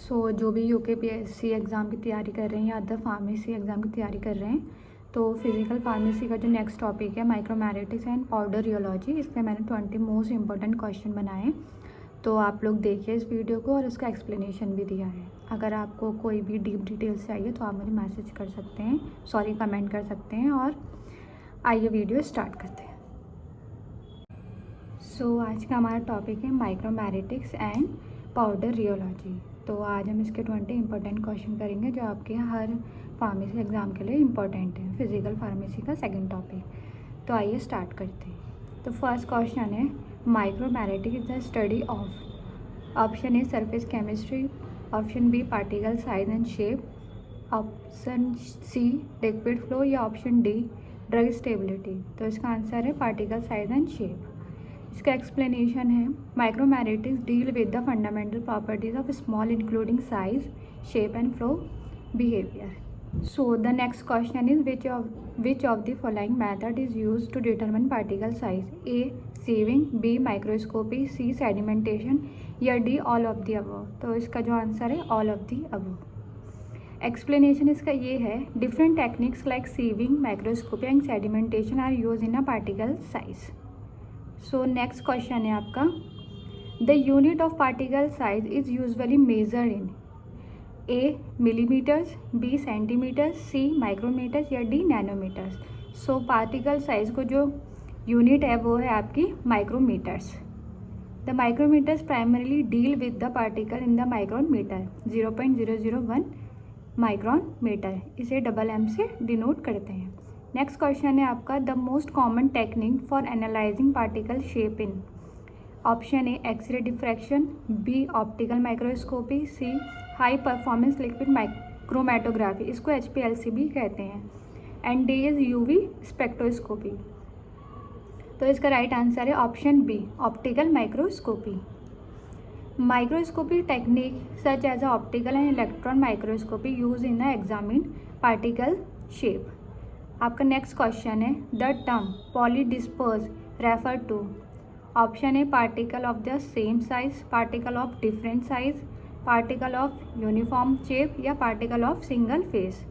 जो भी UKPSC exam की तैयारी कर रहे हैं या अदर फार्मेसी एग्ज़ाम की तैयारी कर रहे हैं, तो फिज़िकल फार्मेसी का जो नेक्स्ट टॉपिक है माइक्रोमेरिटिक्स एंड पाउडर रियोलॉजी, इस पर मैंने 20 मोस्ट इंपॉर्टेंट क्वेश्चन बनाए। तो आप लोग देखिए इस वीडियो को और उसका एक्सप्लेनेशन भी दिया है। अगर आपको कोई भी डीप डिटेल्स चाहिए तो आप मुझे मैसेज कर सकते हैं, कमेंट कर सकते हैं। और आइए वीडियो स्टार्ट करते हैं। आज का हमारा टॉपिक है माइक्रोमेरिटिक्स एंड पाउडर रियोलॉजी। तो आज हम इसके 20 इंपॉर्टेंट क्वेश्चन करेंगे जो आपके हर फार्मेसी एग्ज़ाम के लिए इम्पॉर्टेंट है। फिज़िकल फार्मेसी का सेकंड टॉपिक। तो आइए स्टार्ट करते हैं। तो फर्स्ट क्वेश्चन है micromeritics is the study of. Option A surface chemistry, option B particle size and shape, option C liquid flow या ऑप्शन डी ड्रग स्टेबिलिटी। तो इसका आंसर है पार्टिकल साइज एंड शेप। इसका explanation है micromeritics deal with the fundamental properties of small including size, shape and flow behaviour. So the next question is which of the following method is used to determine particle size? A sieving, B microscopy, C sedimentation या D all of the above. तो इसका जो answer है all of the above. Explanation इसका ये है different techniques like sieving, microscopy and sedimentation are use in a particle size. So next question है आपका the unit of particle size is usually measured in A millimetres, B centimetres, C micrometres या D nanometres. So particle size को जो unit है वो है आपकी micrometres. The micrometres primarily deal with the particle in the micron metre. 0.001 micron metre, इसे MM से denote करते हैं। नेक्स्ट क्वेश्चन है आपका the most common technique for analysing particle shape in. Option A X-ray diffraction, B optical microscopy, C high performance liquid chromatography, इसको HPLC भी कहते हैं, and D is UV spectroscopy. तो इसका राइट आंसर है option B optical microscopy. Microscopy technique such as optical and electron microscopy used in the examine particle shape. आपका next question है the term polydisperse refer to. Option A particle of the same size, particle of different size, particle of uniform shape या particle of single phase.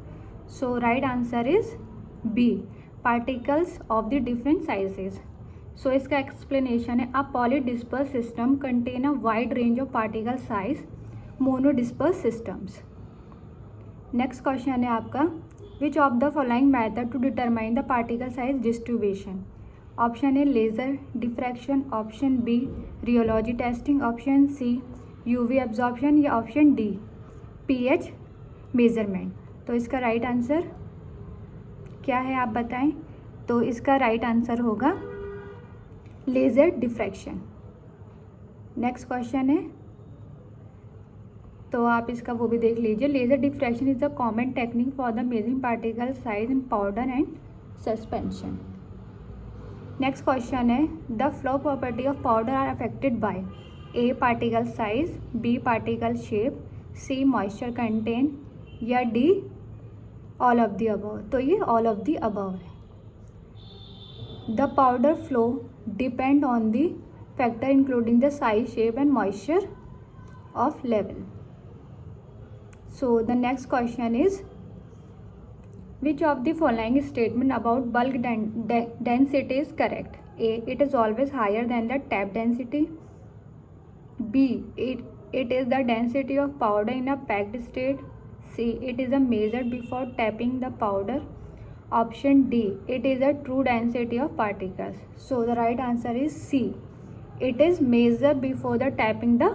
So right answer is B particles of the different sizes. सो इसका explanation है a polydisperse system contain a wide range of particle size monodisperse systems. Next question है आपका which of the following method to determine the particle size distribution? Option A laser diffraction, option B rheology testing, option C UV absorption या option D pH measurement. तो इसका right answer क्या है आप बताएं? तो इसका राइट आंसर होगा लेज़र डिफ्रैक्शन। नेक्स्ट क्वेश्चन है तो आप इसका वो भी देख लीजिए। Laser diffraction is the common technique for the measuring particle size in powder and suspension. Next question है the flow property of powder are affected by A particle size, B particle shape, C moisture content या D all of the above. तो ये all of the above है। The powder flow depend on the factor including the size, shape and moisture of level. So the next question is which of the following statement about bulk density is correct? A it is always higher than the tap density, B it is the density of powder in a packed state, C it is a measured before tapping the powder, option D it is a true density of particles. So the right answer is C it is measured before the tapping the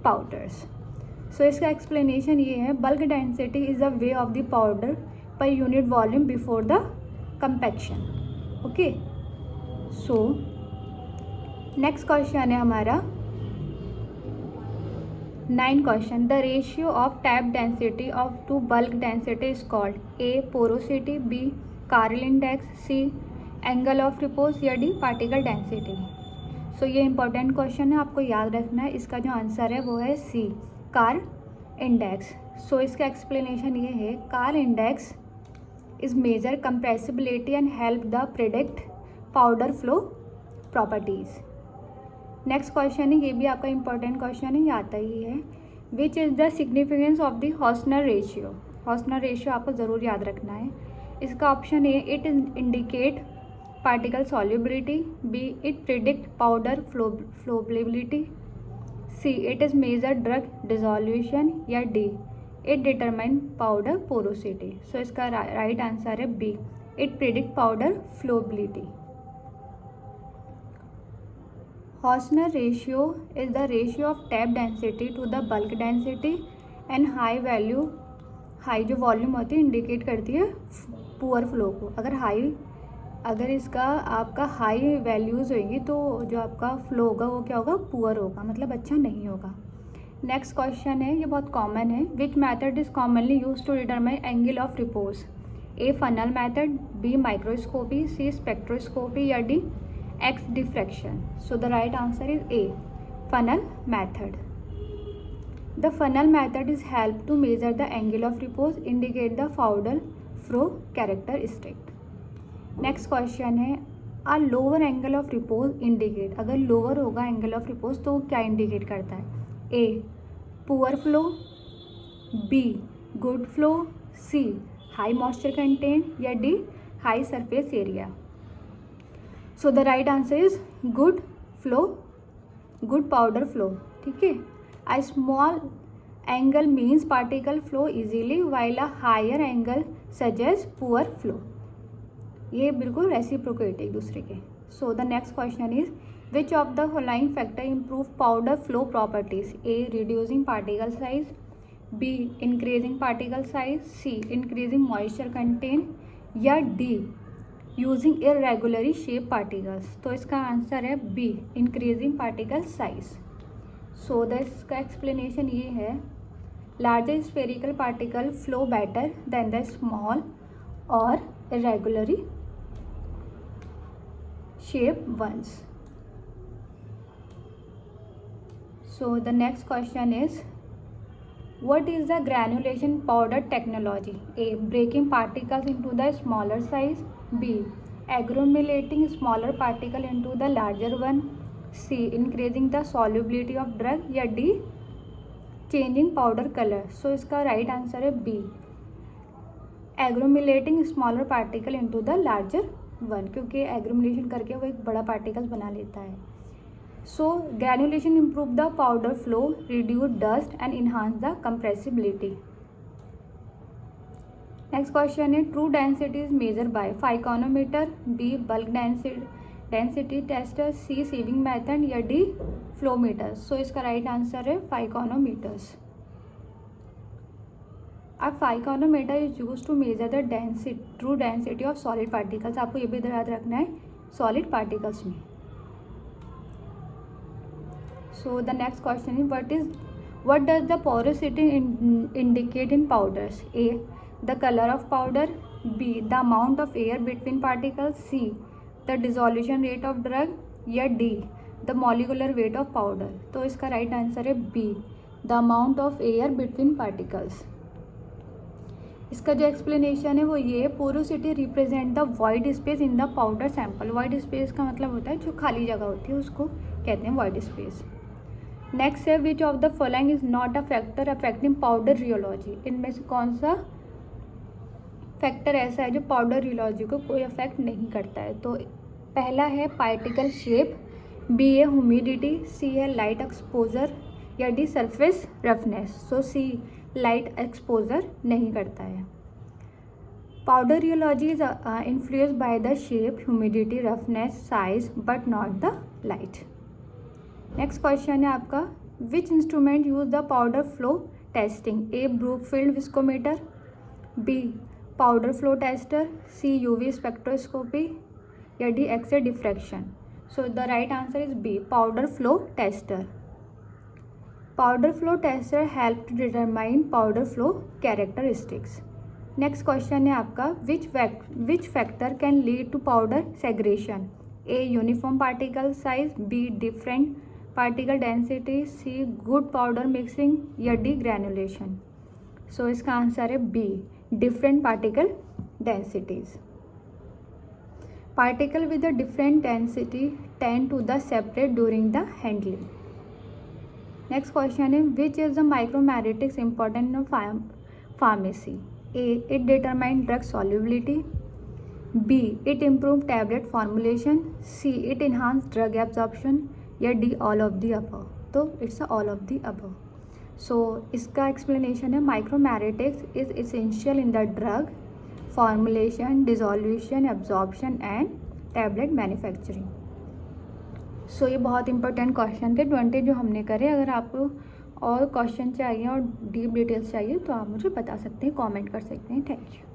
powders. So इसका explanation ये है bulk density is a way of the powder per unit volume before the compaction. Okay, so next question है हमारा 9 question the ratio of tap density of to bulk density is called A porosity, B Carr index, C angle of repose या D particle density. So ये important question है, आपको याद रखना है। इसका जो आंसर है वो है सी कार इंडेक्स। सो इसका एक्सप्लेनेशन ये है Carr index is measure compressibility and help the predict powder flow properties. Next question है, ये भी आपका इंपॉर्टेंट क्वेश्चन है, ये आता ही है which is the significance of the Hausner ratio. Hausner ratio आपको ज़रूर याद रखना है। इसका option A, it indicate particle solubility, B it predict powder flowability, C it is measure drug dissolution, या D it determine powder porosity. So इसका right answer है B, it predict powder flowability. Hausner ratio is the ratio of tap density to the bulk density and high value. High जो volume होती है indicate करती है poor flow को। अगर इसका आपका हाई वैल्यूज़ होगी तो जो आपका फ्लो होगा वो क्या होगा, पुअर होगा, मतलब अच्छा नहीं होगा। नेक्स्ट क्वेश्चन है, ये बहुत कॉमन है। Which method is commonly use to determine angle of repose? A funnel method, B microscopy, C spectroscopy, या D X diffraction. So the right answer is A, funnel method. The funnel method is help to measure the angle of repose, indicate the powder flow characteristic. Next question है, a lower angle of repose indicate. अगर lower होगा angle of repose तो क्या indicate करता है? A poor flow, B good flow, C high moisture content, या D high surface area. So the right answer is good flow, good powder flow. ठीक है। A small angle means particle flow easily while a higher angle suggest poor flow. ये बिल्कुल reciprocate एक दूसरे के। So the next question is, which of the following factor improve powder flow properties? A reducing particle size, B increasing particle size, C increasing moisture content, या D using irregularly shaped particles। तो इसका answer है B increasing particle size। So the इसका explanation ये है, larger spherical particle flow better than the small or irregularly shaped ones। So the next question is, what is the granulation powder technology? A breaking particles into the smaller size, B agglomerating smaller particle into the larger one, C increasing the solubility of drug, या D changing powder color। So इसका right answer है B agglomerating smaller particle into the larger one, क्योंकि agglomeration करके वो एक बड़ा particles बना लेता है। So granulation improve the powder flow, reduce dust and enhance the compressibility। Next question is, true density is measured by phyconometer, B bulk density tester, C sieving method, या D flow meter। So इसका right answer है phyconometers। अब phyconometer is used to measure the true density of solid particles। आपको ये भी याद रखना है solid particles में। So the next question is, what does the porosity indicate in powders? A the color of powder, B the amount of air between particles, C the dissolution rate of drug, या D the molecular weight of powder। तो इसका right answer है B the amount of air between particles। इसका जो explanation है वो ये, porosity represent the void space in the powder sample. Void space का मतलब होता है जो खाली जगह होती है उसको कहते हैं वॉइड स्पेस। नेक्स्ट है, विच of the following is not a factor affecting powder rheology. इनमें से कौन सा फैक्टर ऐसा है जो पाउडर रियोलॉजी को कोई अफेक्ट नहीं करता है? तो पहला है पार्टिकल शेप, बी है ह्यूमिडिटी, सी है लाइट एक्सपोजर, या D surface roughness. So C light exposure नहीं करता है। Powder rheology is influenced by the shape, humidity, roughness, size, but not the light. Next question है आपका, which instrument use the powder flow testing? A Brookfield viscometer, B powder flow tester, C UV spectroscopy, या D X-ray diffraction. So the right answer is B powder flow tester. Powder flow tester help to determine powder flow characteristics. Next question है आपका, which factor can lead to powder segregation? A uniform particle size, B different particle density, C good powder mixing, या D granulation. So इसका answer है B different particle densities. Particle with a different density tend to the separate during the handling. Next question है which is the micromeritics important in pharmacy? A, it determine drug solubility, B, it improve tablet formulation, C, it enhance drug absorption, या D, all of the above. तो it's all of the above. So इसका explanation है micromeritics is essential in the drug formulation, dissolution, absorption and tablet manufacturing. So ये बहुत important question थे 20 जो हमने करे। अगर आपको और क्वेश्चन चाहिए और डीप डिटेल्स चाहिए तो आप मुझे बता सकते हैं, कमेंट कर सकते हैं। Thank you.